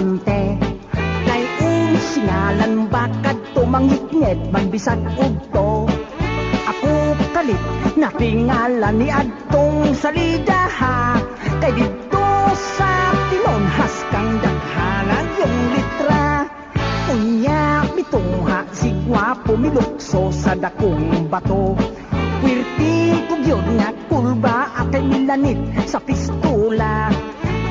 bante. Kay singalan bakad to mangitngit magbisag ugto. Ako kalit na tingalan ni adtong salida ha. Kay dito sa tinonhas kang daghanan yung litra. Unya mitungha si gwapo milukso sa dakong bato. Wirti ko yun nga kulba akay milanit sa pistola.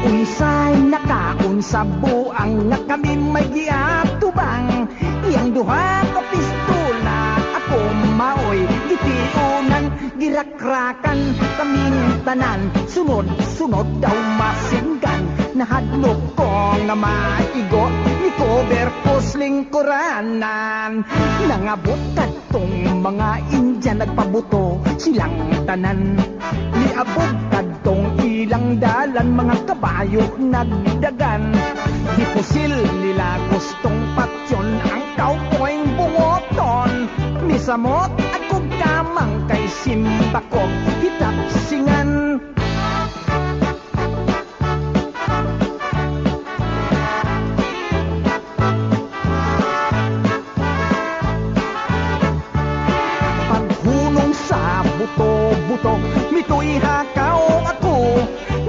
Unsay nakaon sa buang nga kami may giatubang. Iyang duha ka pistola ako maoy gitiunan. Girakrakan kaming tanan sunod-sunod daw masinggan. Nahadlok ko nga maigo ni cover pusling kuranan. Nangabot kadtong mga Indian nagpabuto silang tanan. Niabot kadtong ilang dalan mga kabayo nagdagan. Dipusil nila gustong patyon ang cowboy bungoton. Misamot at kung kamang kay simbakog hitapsingan. Paghunong sa buto-buto mito'y hakaw ako.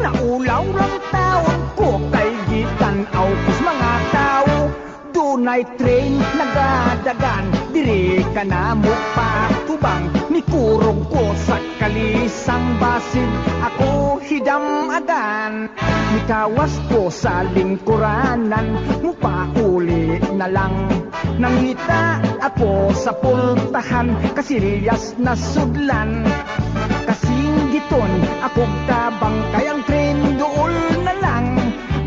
Naulaw lang taon ko kay gitanaw kus mga tao. Dunay train nagadagan diri ka na mo pa tubang. Nikurog ko sa kalisang basid ako hidamagan. Nikawas ko sa lingkuranan mupauli na lang. Nangita ako sa pultahan kasilyas na sudlan. Kasing giton ako tabang kayang train dool na lang.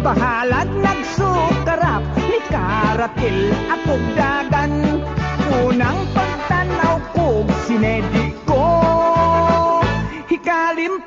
Bahalad nagsukarap ni karatil ako dagan. Unang pagtanaw ko sinedi ko hikalim